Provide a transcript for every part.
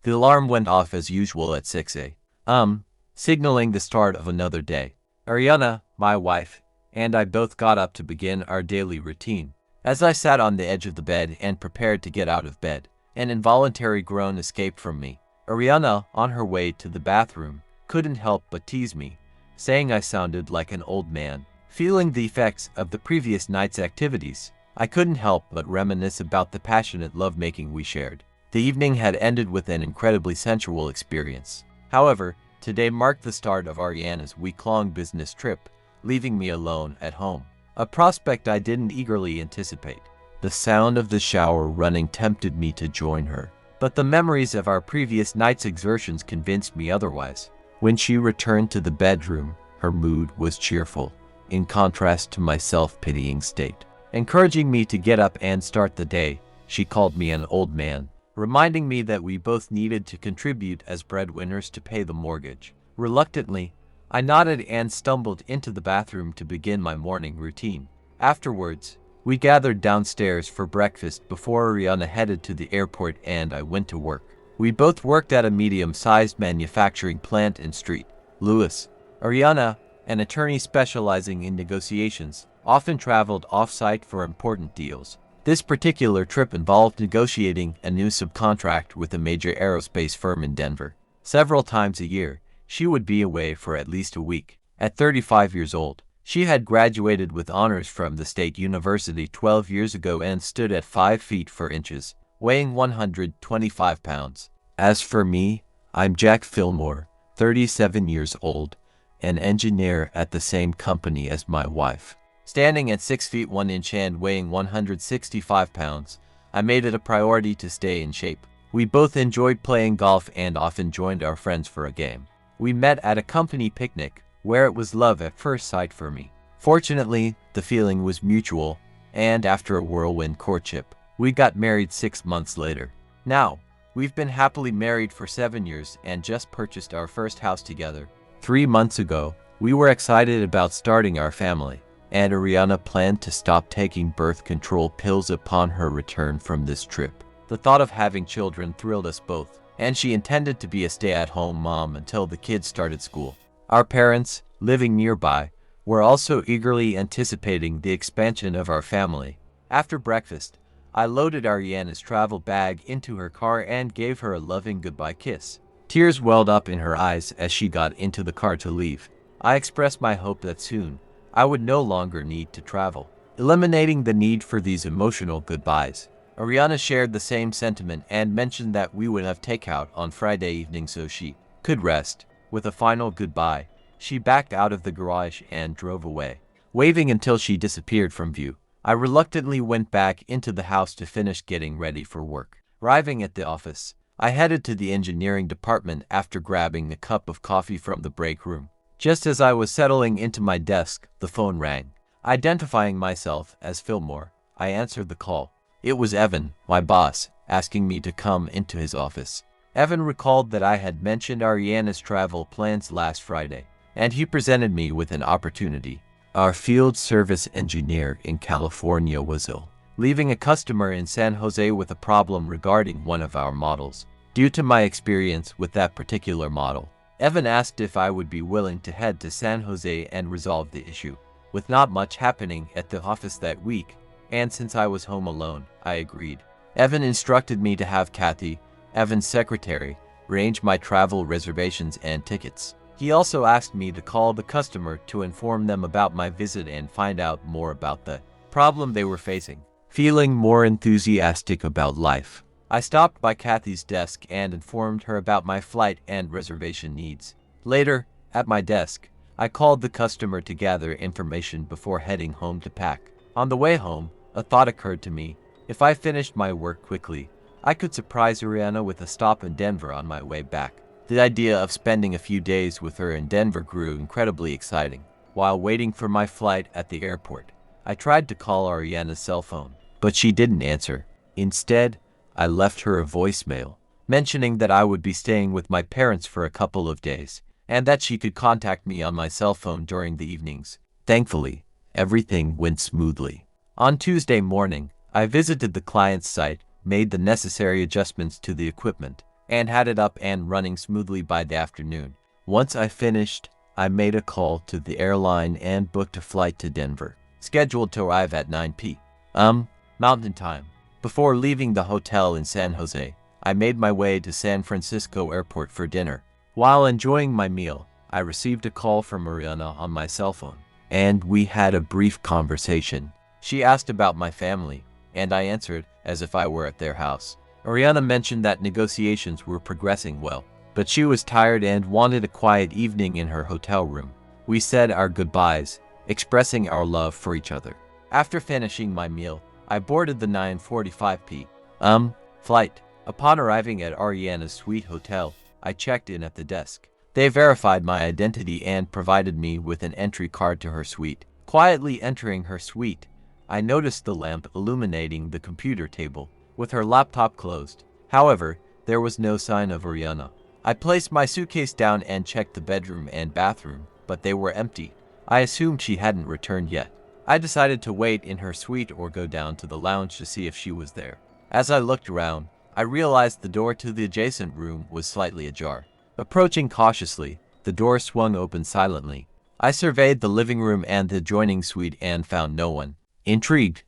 The alarm went off as usual at 6 a.m., signaling the start of another day. Ariana, my wife, and I both got up to begin our daily routine. As I sat on the edge of the bed and prepared to get out of bed, an involuntary groan escaped from me. Ariana, on her way to the bathroom, couldn't help but tease me, saying I sounded like an old man. Feeling the effects of the previous night's activities, I couldn't help but reminisce about the passionate lovemaking we shared. The evening had ended with an incredibly sensual experience. However, today marked the start of Ariana's week-long business trip, leaving me alone at home. A prospect I didn't eagerly anticipate. The sound of the shower running tempted me to join her, but the memories of our previous night's exertions convinced me otherwise. When she returned to the bedroom, her mood was cheerful, in contrast to my self-pitying state. Encouraging me to get up and start the day, she called me an old man, reminding me that we both needed to contribute as breadwinners to pay the mortgage. Reluctantly, I nodded and stumbled into the bathroom to begin my morning routine. Afterwards, we gathered downstairs for breakfast before Ariana headed to the airport and I went to work. We both worked at a medium-sized manufacturing plant in St. Louis. Ariana, an attorney specializing in negotiations, often traveled off-site for important deals. This particular trip involved negotiating a new subcontract with a major aerospace firm in Denver. Several times a year, she would be away for at least a week. At 35 years old, she had graduated with honors from the State University 12 years ago and stood at 5 feet 4 inches, weighing 125 pounds. As for me, I'm Jack Fillmore, 37 years old, an engineer at the same company as my wife. Standing at 6 feet 1 inch and weighing 165 pounds, I made it a priority to stay in shape. We both enjoyed playing golf and often joined our friends for a game. We met at a company picnic, where it was love at first sight for me. Fortunately, the feeling was mutual, and after a whirlwind courtship, we got married 6 months later. Now, we've been happily married for 7 years and just purchased our first house together. 3 months ago, we were excited about starting our family, and Ariana planned to stop taking birth control pills upon her return from this trip. The thought of having children thrilled us both, and she intended to be a stay-at-home mom until the kids started school. Our parents, living nearby, were also eagerly anticipating the expansion of our family. After breakfast, I loaded Ariana's travel bag into her car and gave her a loving goodbye kiss. Tears welled up in her eyes as she got into the car to leave. I expressed my hope that soon, I would no longer need to travel, eliminating the need for these emotional goodbyes. Ariana shared the same sentiment and mentioned that we would have takeout on Friday evening so she could rest. With a final goodbye, she backed out of the garage and drove away, waving until she disappeared from view. I reluctantly went back into the house to finish getting ready for work. Arriving at the office, I headed to the engineering department after grabbing a cup of coffee from the break room. Just as I was settling into my desk, the phone rang. Identifying myself as Fillmore, I answered the call. It was Evan, my boss, asking me to come into his office. Evan recalled that I had mentioned Ariana's travel plans last Friday, and he presented me with an opportunity. Our field service engineer in California was ill, leaving a customer in San Jose with a problem regarding one of our models. Due to my experience with that particular model, Evan asked if I would be willing to head to San Jose and resolve the issue. With not much happening at the office that week, and since I was home alone, I agreed. Evan instructed me to have Kathy, Evan's secretary, arrange my travel reservations and tickets. He also asked me to call the customer to inform them about my visit and find out more about the problem they were facing. Feeling more enthusiastic about life, I stopped by Kathy's desk and informed her about my flight and reservation needs. Later, at my desk, I called the customer to gather information before heading home to pack. On the way home, a thought occurred to me. If I finished my work quickly, I could surprise Ariana with a stop in Denver on my way back. The idea of spending a few days with her in Denver grew incredibly exciting. While waiting for my flight at the airport, I tried to call Ariana's cell phone, but she didn't answer. Instead, I left her a voicemail, mentioning that I would be staying with my parents for a couple of days, and that she could contact me on my cell phone during the evenings. Thankfully, everything went smoothly. On Tuesday morning, I visited the client's site, made the necessary adjustments to the equipment, and had it up and running smoothly by the afternoon. Once I finished, I made a call to the airline and booked a flight to Denver, scheduled to arrive at 9 p.m. Mountain Time. Before leaving the hotel in San Jose, I made my way to San Francisco Airport for dinner. While enjoying my meal, I received a call from Ariana on my cell phone, and we had a brief conversation. She asked about my family, and I answered as if I were at their house. Ariana mentioned that negotiations were progressing well, but she was tired and wanted a quiet evening in her hotel room. We said our goodbyes, expressing our love for each other. After finishing my meal, I boarded the 9:45 p.m. flight. Upon arriving at Ariana's suite hotel, I checked in at the desk. They verified my identity and provided me with an entry card to her suite. Quietly entering her suite, I noticed the lamp illuminating the computer table, with her laptop closed. However, there was no sign of Ariana. I placed my suitcase down and checked the bedroom and bathroom, but they were empty. I assumed she hadn't returned yet. I decided to wait in her suite or go down to the lounge to see if she was there. As I looked around, I realized the door to the adjacent room was slightly ajar. Approaching cautiously, the door swung open silently. I surveyed the living room and the adjoining suite and found no one. Intrigued,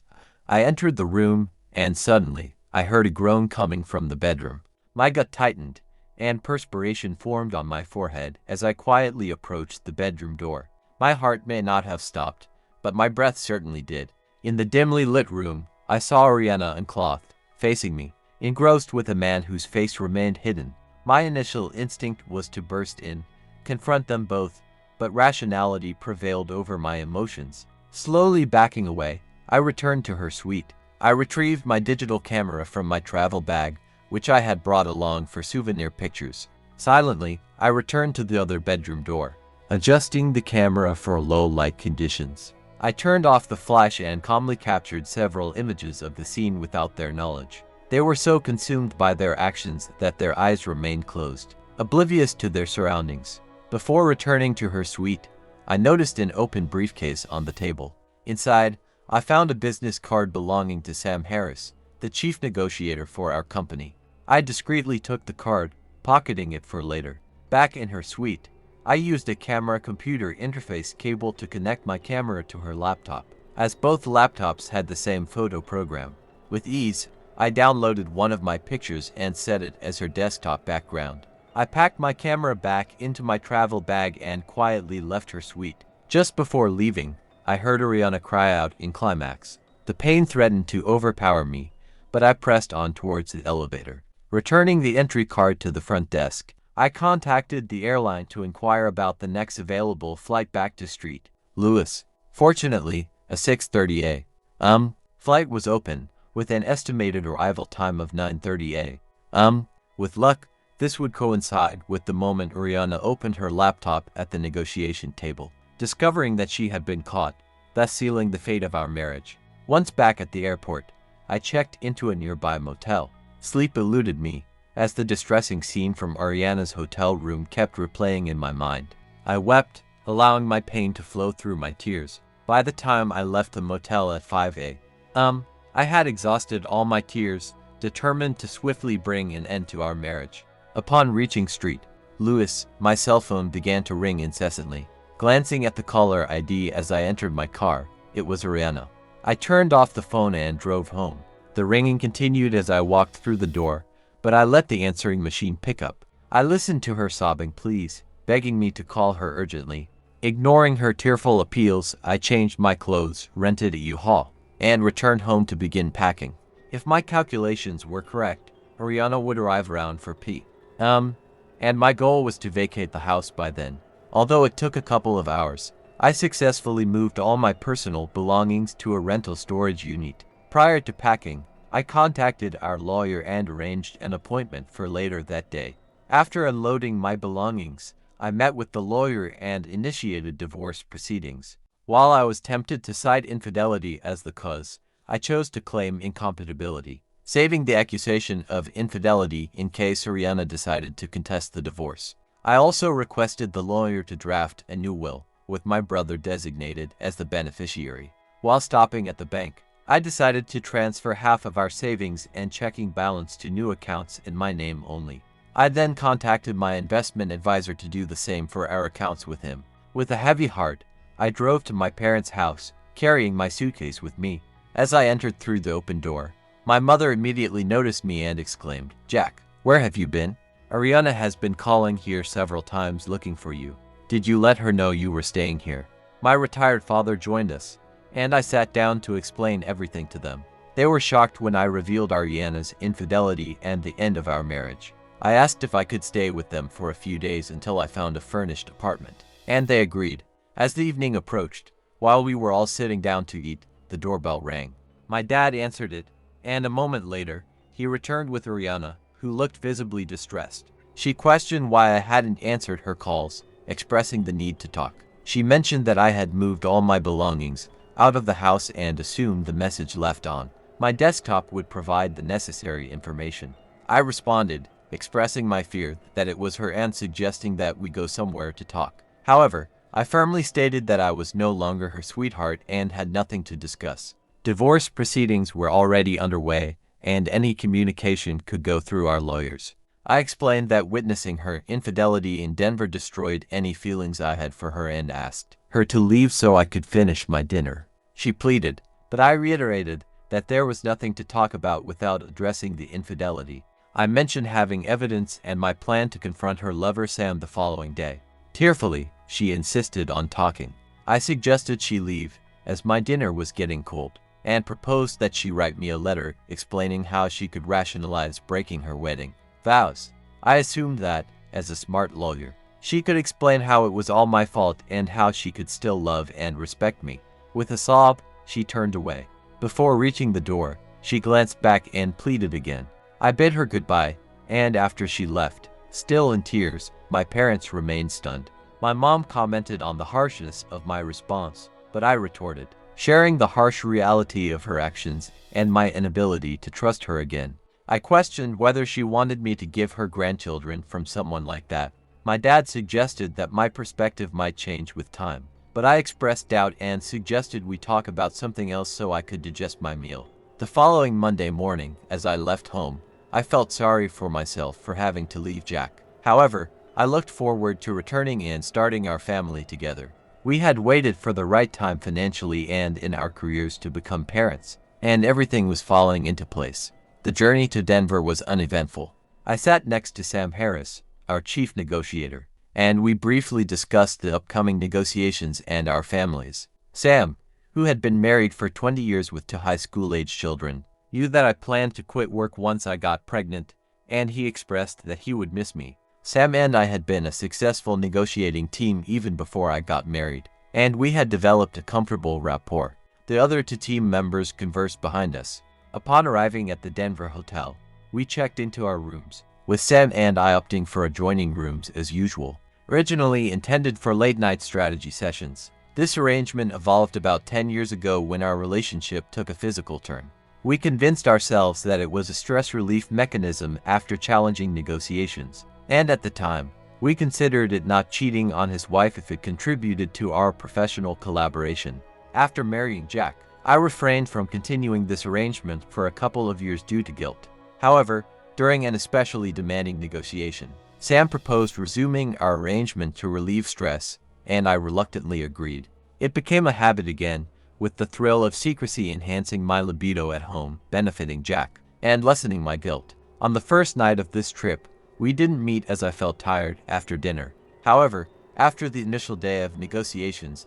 I entered the room, and suddenly, I heard a groan coming from the bedroom. My gut tightened, and perspiration formed on my forehead as I quietly approached the bedroom door. My heart may not have stopped, but my breath certainly did. In the dimly lit room, I saw Ariana unclothed, facing me, engrossed with a man whose face remained hidden. My initial instinct was to burst in, confront them both, but rationality prevailed over my emotions. Slowly backing away, I returned to her suite. I retrieved my digital camera from my travel bag, which I had brought along for souvenir pictures. Silently, I returned to the other bedroom door, adjusting the camera for low light conditions. I turned off the flash and calmly captured several images of the scene without their knowledge. They were so consumed by their actions that their eyes remained closed, oblivious to their surroundings. Before returning to her suite, I noticed an open briefcase on the table. Inside, I found a business card belonging to Sam Harris, the chief negotiator for our company. I discreetly took the card, pocketing it for later. Back in her suite, I used a camera-computer interface cable to connect my camera to her laptop, as both laptops had the same photo program. With ease, I downloaded one of my pictures and set it as her desktop background. I packed my camera back into my travel bag and quietly left her suite. Just before leaving, I heard Ariana cry out in climax. The pain threatened to overpower me, but I pressed on towards the elevator. Returning the entry card to the front desk, I contacted the airline to inquire about the next available flight back to St. Louis. Fortunately, a 6:30 a.m. flight was open, with an estimated arrival time of 9:30 a.m. With luck, this would coincide with the moment Ariana opened her laptop at the negotiation table, discovering that she had been caught, thus sealing the fate of our marriage. Once back at the airport, I checked into a nearby motel. Sleep eluded me, as the distressing scene from Ariana's hotel room kept replaying in my mind. I wept, allowing my pain to flow through my tears. By the time I left the motel at 5 a.m., I had exhausted all my tears, determined to swiftly bring an end to our marriage. Upon reaching St. Louis, my cell phone began to ring incessantly. Glancing at the caller ID as I entered my car, it was Ariana. I turned off the phone and drove home. The ringing continued as I walked through the door, but I let the answering machine pick up. I listened to her sobbing pleas, begging me to call her urgently. Ignoring her tearful appeals, I changed my clothes, rented a U-Haul, and returned home to begin packing. If my calculations were correct, Ariana would arrive around 4 p.m., and my goal was to vacate the house by then. Although it took a couple of hours, I successfully moved all my personal belongings to a rental storage unit. Prior to packing, I contacted our lawyer and arranged an appointment for later that day. After unloading my belongings, I met with the lawyer and initiated divorce proceedings. While I was tempted to cite infidelity as the cause, I chose to claim incompatibility, saving the accusation of infidelity in case Ariana decided to contest the divorce. I also requested the lawyer to draft a new will, with my brother designated as the beneficiary. While stopping at the bank, I decided to transfer half of our savings and checking balance to new accounts in my name only. I then contacted my investment advisor to do the same for our accounts with him. With a heavy heart, I drove to my parents' house, carrying my suitcase with me. As I entered through the open door, my mother immediately noticed me and exclaimed, "Jack, where have you been? Ariana has been calling here several times looking for you. Did you let her know you were staying here?" My retired father joined us, and I sat down to explain everything to them. They were shocked when I revealed Ariana's infidelity and the end of our marriage. I asked if I could stay with them for a few days until I found a furnished apartment, and they agreed. As the evening approached, while we were all sitting down to eat, the doorbell rang. My dad answered it, and a moment later, he returned with Ariana, who looked visibly distressed. She questioned why I hadn't answered her calls, expressing the need to talk. She mentioned that I had moved all my belongings out of the house and assumed the message left on my desktop would provide the necessary information. I responded, expressing my fear that it was her and suggesting that we go somewhere to talk. However, I firmly stated that I was no longer her sweetheart and had nothing to discuss. Divorce proceedings were already underway, and any communication could go through our lawyers. I explained that witnessing her infidelity in Denver destroyed any feelings I had for her and asked her to leave so I could finish my dinner. She pleaded, but I reiterated that there was nothing to talk about without addressing the infidelity. I mentioned having evidence and my plan to confront her lover Sam the following day. Tearfully, she insisted on talking. I suggested she leave, as my dinner was getting cold, and proposed that she write me a letter explaining how she could rationalize breaking her wedding vows. I assumed that, as a smart lawyer, she could explain how it was all my fault and how she could still love and respect me. With a sob, she turned away. Before reaching the door, she glanced back and pleaded again. I bid her goodbye, and after she left, still in tears, my parents remained stunned. My mom commented on the harshness of my response, but I retorted, sharing the harsh reality of her actions and my inability to trust her again. I questioned whether she wanted me to give her grandchildren from someone like that. My dad suggested that my perspective might change with time, but I expressed doubt and suggested we talk about something else so I could digest my meal. The following Monday morning, as I left home, I felt sorry for myself for having to leave Jack. However, I looked forward to returning and starting our family together. We had waited for the right time financially and in our careers to become parents, and everything was falling into place. The journey to Denver was uneventful. I sat next to Sam Harris, our chief negotiator, and we briefly discussed the upcoming negotiations and our families. Sam, who had been married for 20 years with two high school-age children, knew that I planned to quit work once I got pregnant, and he expressed that he would miss me. Sam and I had been a successful negotiating team even before I got married, and we had developed a comfortable rapport. The other two team members conversed behind us. Upon arriving at the Denver hotel, we checked into our rooms, with Sam and I opting for adjoining rooms as usual. Originally intended for late-night strategy sessions, this arrangement evolved about 10 years ago when our relationship took a physical turn. We convinced ourselves that it was a stress relief mechanism after challenging negotiations, and at the time, we considered it not cheating on his wife if it contributed to our professional collaboration. After marrying Jack, I refrained from continuing this arrangement for a couple of years due to guilt. However, during an especially demanding negotiation, Sam proposed resuming our arrangement to relieve stress, and I reluctantly agreed. It became a habit again, with the thrill of secrecy enhancing my libido at home, benefiting Jack, and lessening my guilt. On the first night of this trip, we didn't meet as I felt tired after dinner. However, after the initial day of negotiations,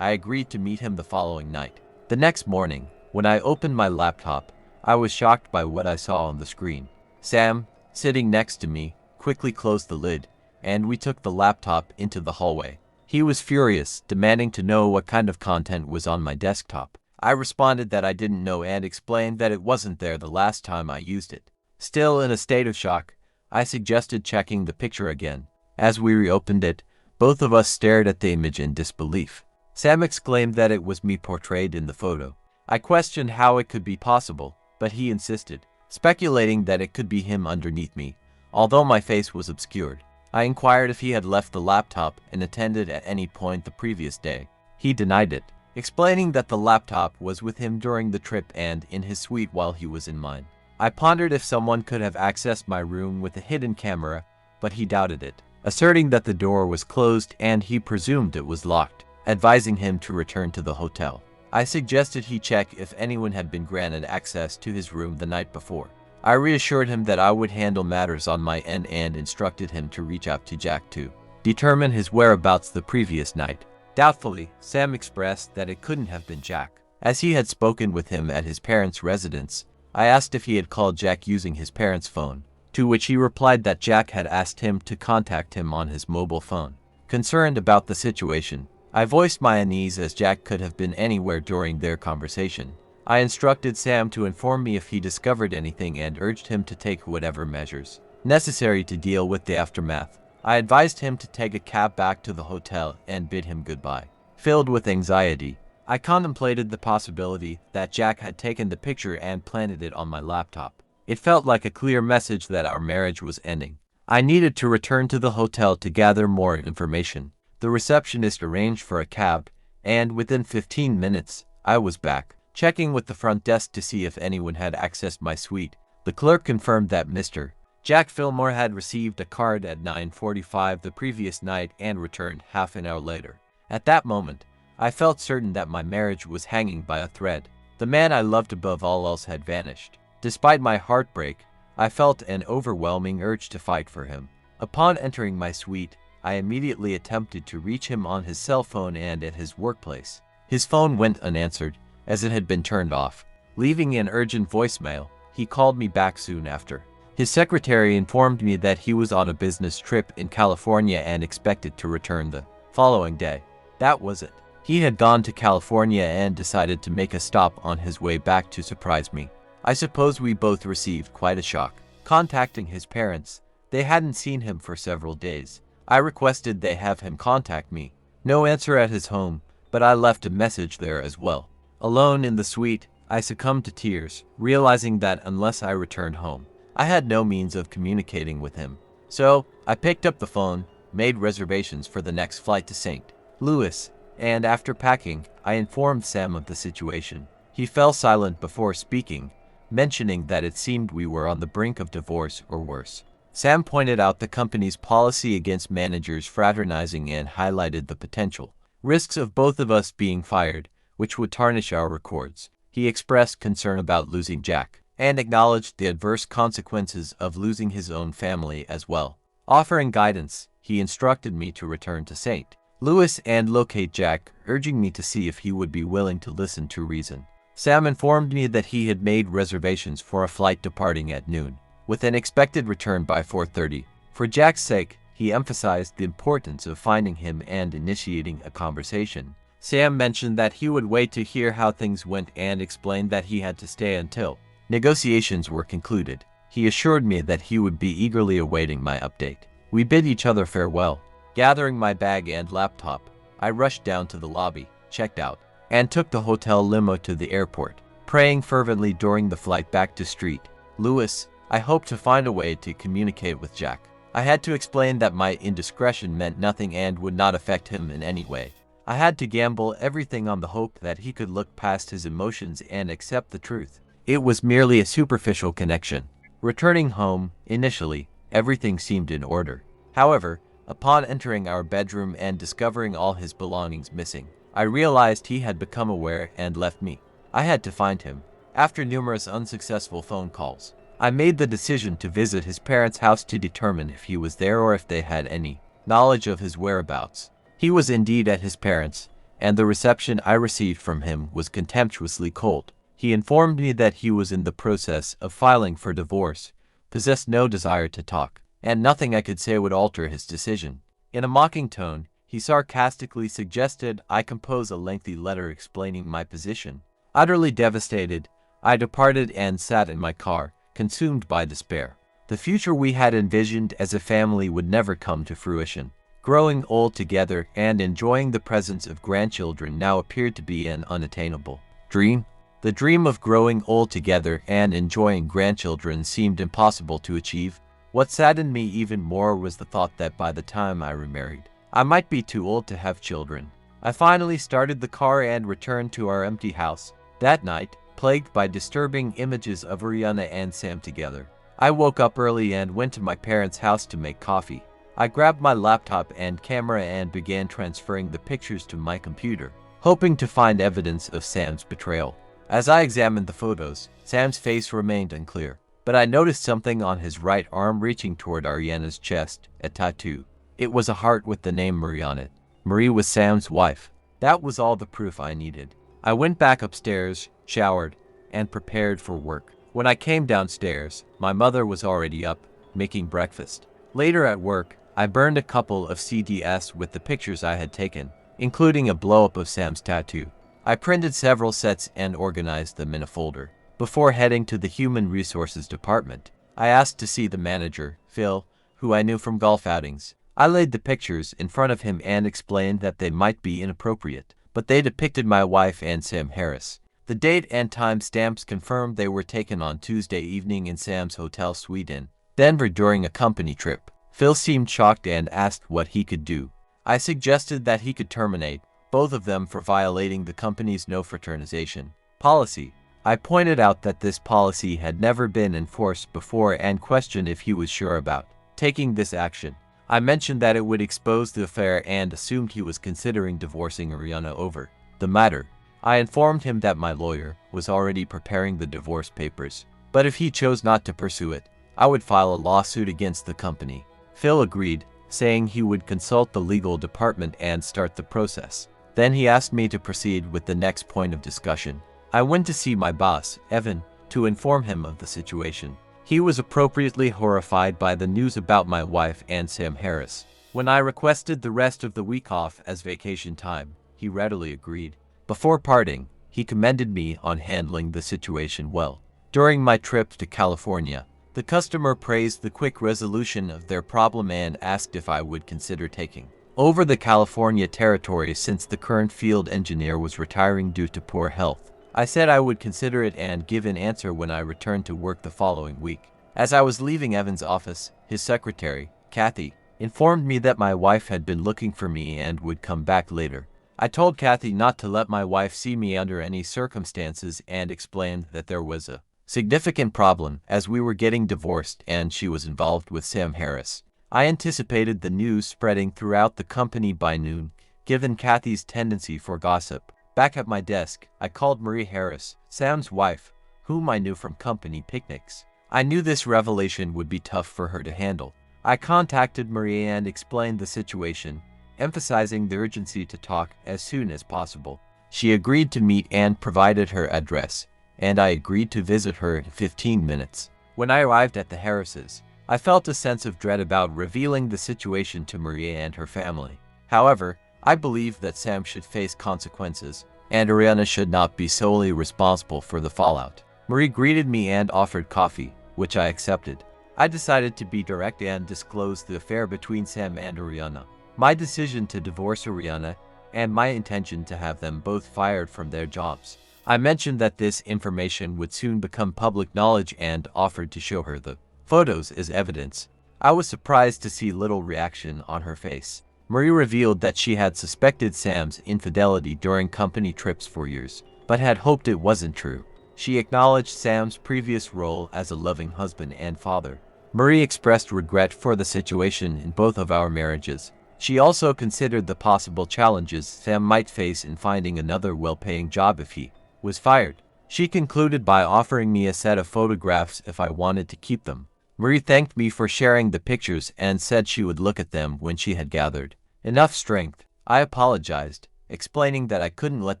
I agreed to meet him the following night. The next morning, when I opened my laptop, I was shocked by what I saw on the screen. Sam, sitting next to me, quickly closed the lid, and we took the laptop into the hallway. He was furious, demanding to know what kind of content was on my desktop. I responded that I didn't know and explained that it wasn't there the last time I used it. Still in a state of shock, I suggested checking the picture again. As we reopened it, both of us stared at the image in disbelief. Sam exclaimed that it was me portrayed in the photo. I questioned how it could be possible, but he insisted, speculating that it could be him underneath me, although my face was obscured. I inquired if he had left the laptop and attended at any point the previous day. He denied it, explaining that the laptop was with him during the trip and in his suite while he was in mine. I pondered if someone could have accessed my room with a hidden camera, but he doubted it, asserting that the door was closed and he presumed it was locked, advising him to return to the hotel. I suggested he check if anyone had been granted access to his room the night before. I reassured him that I would handle matters on my end and instructed him to reach out to Jack to determine his whereabouts the previous night. Doubtfully, Sam expressed that it couldn't have been Jack, as he had spoken with him at his parents' residence. I asked if he had called Jack using his parents' phone, to which he replied that Jack had asked him to contact him on his mobile phone. Concerned about the situation, I voiced my unease as Jack could have been anywhere during their conversation. I instructed Sam to inform me if he discovered anything and urged him to take whatever measures necessary to deal with the aftermath. I advised him to take a cab back to the hotel and bid him goodbye. Filled with anxiety, I contemplated the possibility that Jack had taken the picture and planted it on my laptop. It felt like a clear message that our marriage was ending. I needed to return to the hotel to gather more information. The receptionist arranged for a cab, and within 15 minutes, I was back, checking with the front desk to see if anyone had accessed my suite. The clerk confirmed that Mr. Jack Fillmore had received a card at 9:45 the previous night and returned half an hour later. At that moment, I felt certain that my marriage was hanging by a thread. The man I loved above all else had vanished. Despite my heartbreak, I felt an overwhelming urge to fight for him. Upon entering my suite, I immediately attempted to reach him on his cell phone and at his workplace. His phone went unanswered, as it had been turned off. Leaving an urgent voicemail, he called me back soon after. His secretary informed me that he was on a business trip in California and expected to return the following day. That was it. He had gone to California and decided to make a stop on his way back to surprise me. I suppose we both received quite a shock. Contacting his parents, they hadn't seen him for several days. I requested they have him contact me. No answer at his home, but I left a message there as well. Alone in the suite, I succumbed to tears, realizing that unless I returned home, I had no means of communicating with him. So, I picked up the phone, made reservations for the next flight to St. Louis, and after packing, I informed Sam of the situation. He fell silent before speaking, mentioning that it seemed we were on the brink of divorce or worse. Sam pointed out the company's policy against managers fraternizing and highlighted the potential risks of both of us being fired, which would tarnish our records. He expressed concern about losing Jack, and acknowledged the adverse consequences of losing his own family as well. Offering guidance, he instructed me to return to St. Louis and locate Jack, urging me to see if he would be willing to listen to reason. Sam informed me that he had made reservations for a flight departing at noon, with an expected return by 4:30. For Jack's sake, he emphasized the importance of finding him and initiating a conversation. Sam mentioned that he would wait to hear how things went and explained that he had to stay until negotiations were concluded. He assured me that he would be eagerly awaiting my update. We bid each other farewell. Gathering my bag and laptop, I rushed down to the lobby, checked out, and took the hotel limo to the airport. Praying fervently during the flight back to St. Louis, I hoped to find a way to communicate with Jack. I had to explain that my indiscretion meant nothing and would not affect him in any way. I had to gamble everything on the hope that he could look past his emotions and accept the truth. It was merely a superficial connection. Returning home, initially, everything seemed in order. However, upon entering our bedroom and discovering all his belongings missing, I realized he had become aware and left me. I had to find him. After numerous unsuccessful phone calls, I made the decision to visit his parents' house to determine if he was there or if they had any knowledge of his whereabouts. He was indeed at his parents', and the reception I received from him was contemptuously cold. He informed me that he was in the process of filing for divorce, possessed no desire to talk, and nothing I could say would alter his decision. In a mocking tone, he sarcastically suggested I compose a lengthy letter explaining my position. Utterly devastated, I departed and sat in my car, consumed by despair. The future we had envisioned as a family would never come to fruition. Growing old together and enjoying the presence of grandchildren now appeared to be an unattainable dream. The dream of growing old together and enjoying grandchildren seemed impossible to achieve. What saddened me even more was the thought that by the time I remarried, I might be too old to have children. I finally started the car and returned to our empty house. That night, plagued by disturbing images of Ariana and Sam together. I woke up early and went to my parents' house to make coffee. I grabbed my laptop and camera and began transferring the pictures to my computer, hoping to find evidence of Sam's betrayal. As I examined the photos, Sam's face remained unclear, but I noticed something on his right arm reaching toward Ariana's chest, a tattoo. It was a heart with the name Marie on it. Marie was Sam's wife. That was all the proof I needed. I went back upstairs, showered, and prepared for work. When I came downstairs, my mother was already up, making breakfast. Later at work, I burned a couple of CDs with the pictures I had taken, including a blow-up of Sam's tattoo. I printed several sets and organized them in a folder. Before heading to the Human Resources Department, I asked to see the manager, Phil, who I knew from golf outings. I laid the pictures in front of him and explained that they might be inappropriate, but they depicted my wife and Sam Harris. The date and time stamps confirmed they were taken on Tuesday evening in Sam's hotel suite in Denver during a company trip. Phil seemed shocked and asked what he could do. I suggested that he could terminate both of them for violating the company's no fraternization policy. I pointed out that this policy had never been enforced before and questioned if he was sure about taking this action. I mentioned that it would expose the affair and assumed he was considering divorcing Ariana over the matter. I informed him that my lawyer was already preparing the divorce papers, but if he chose not to pursue it, I would file a lawsuit against the company. Phil agreed, saying he would consult the legal department and start the process. Then he asked me to proceed with the next point of discussion. I went to see my boss, Evan, to inform him of the situation. He was appropriately horrified by the news about my wife and Sam Harris. When I requested the rest of the week off as vacation time, he readily agreed. Before parting, he commended me on handling the situation well. During my trip to California, the customer praised the quick resolution of their problem and asked if I would consider taking over the California territory since the current field engineer was retiring due to poor health. I said I would consider it and give an answer when I returned to work the following week. As I was leaving Evan's office, his secretary, Kathy, informed me that my wife had been looking for me and would come back later. I told Kathy not to let my wife see me under any circumstances and explained that there was a significant problem as we were getting divorced and she was involved with Sam Harris. I anticipated the news spreading throughout the company by noon, given Kathy's tendency for gossip. Back at my desk, I called Marie Harris, Sam's wife, whom I knew from company picnics. I knew this revelation would be tough for her to handle. I contacted Marie and explained the situation, emphasizing the urgency to talk as soon as possible. She agreed to meet and provided her address, and I agreed to visit her in 15 minutes. When I arrived at the Harrises, I felt a sense of dread about revealing the situation to Marie and her family. However, I believed that Sam should face consequences, and Ariana should not be solely responsible for the fallout. Marie greeted me and offered coffee, which I accepted. I decided to be direct and disclose the affair between Sam and Ariana, my decision to divorce Ariana, and my intention to have them both fired from their jobs. I mentioned that this information would soon become public knowledge and offered to show her the photos as evidence. I was surprised to see little reaction on her face. Marie revealed that she had suspected Sam's infidelity during company trips for years, but had hoped it wasn't true. She acknowledged Sam's previous role as a loving husband and father. Marie expressed regret for the situation in both of our marriages. She also considered the possible challenges Sam might face in finding another well-paying job if he was fired. She concluded by offering me a set of photographs if I wanted to keep them. Marie thanked me for sharing the pictures and said she would look at them when she had gathered enough strength. I apologized, explaining that I couldn't let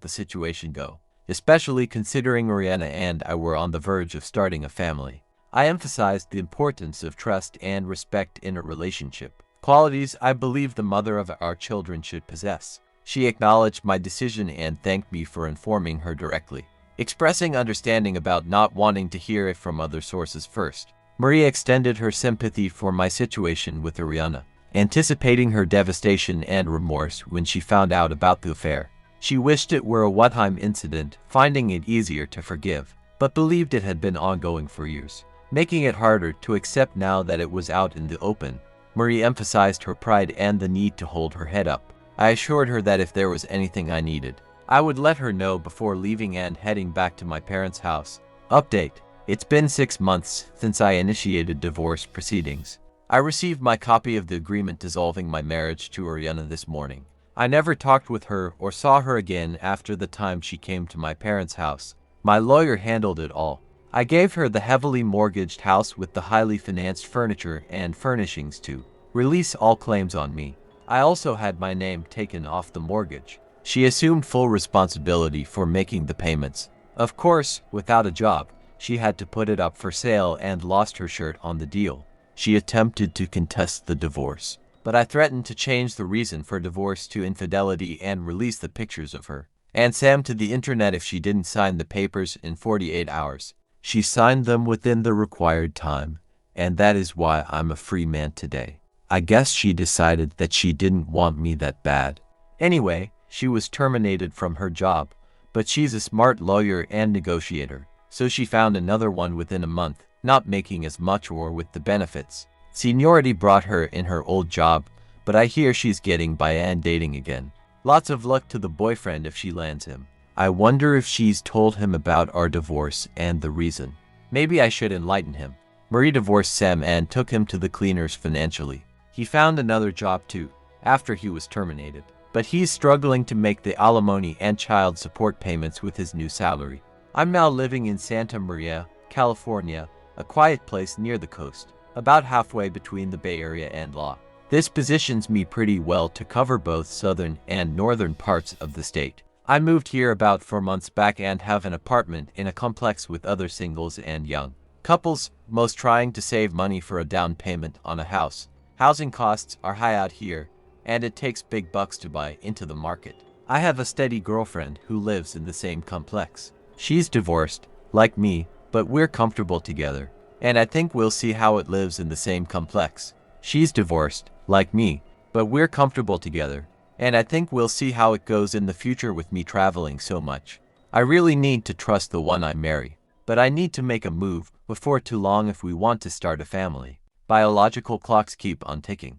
the situation go, especially considering Ariana and I were on the verge of starting a family. I emphasized the importance of trust and respect in a relationship, qualities I believe the mother of our children should possess. She acknowledged my decision and thanked me for informing her directly, expressing understanding about not wanting to hear it from other sources first. Marie extended her sympathy for my situation with Ariana, anticipating her devastation and remorse when she found out about the affair. She wished it were a one-time incident, finding it easier to forgive, but believed it had been ongoing for years, making it harder to accept now that it was out in the open. Marie emphasized her pride and the need to hold her head up. I assured her that if there was anything I needed I would let her know before leaving and heading back to my parents' house. Update. It's been 6 months since I initiated divorce proceedings. I received my copy of the agreement dissolving my marriage to Ariana this morning. I never talked with her or saw her again after the time she came to my parents' house. My lawyer handled it all. I gave her the heavily mortgaged house with the highly financed furniture and furnishings to release all claims on me. I also had my name taken off the mortgage. She assumed full responsibility for making the payments. Of course, without a job, she had to put it up for sale and lost her shirt on the deal. She attempted to contest the divorce, but I threatened to change the reason for divorce to infidelity and release the pictures of her and Sam to the internet if she didn't sign the papers in 48 hours. She signed them within the required time, and that is why I'm a free man today. I guess she decided that she didn't want me that bad. Anyway, she was terminated from her job, but she's a smart lawyer and negotiator, so she found another one within a month, not making as much or with the benefits. Seniority brought her in her old job, but I hear she's getting by and dating again. Lots of luck to the boyfriend if she lands him. I wonder if she's told him about our divorce and the reason. Maybe I should enlighten him. Marie divorced Sam and took him to the cleaners financially. He found another job too, after he was terminated. But he's struggling to make the alimony and child support payments with his new salary. I'm now living in Santa Maria, California, a quiet place near the coast, about halfway between the Bay Area and Law. This positions me pretty well to cover both southern and northern parts of the state. I moved here about 4 months back and have an apartment in a complex with other singles and young couples, most trying to save money for a down payment on a house. Housing costs are high out here, and it takes big bucks to buy into the market. I have a steady girlfriend who lives in the same complex. She's divorced, like me, but we're comfortable together, and I think we'll see how it lives in the same complex. She's divorced, like me, but we're comfortable together, and I think we'll see how it goes in the future with me traveling so much. I really need to trust the one I marry, but I need to make a move before too long if we want to start a family. Biological clocks keep on ticking.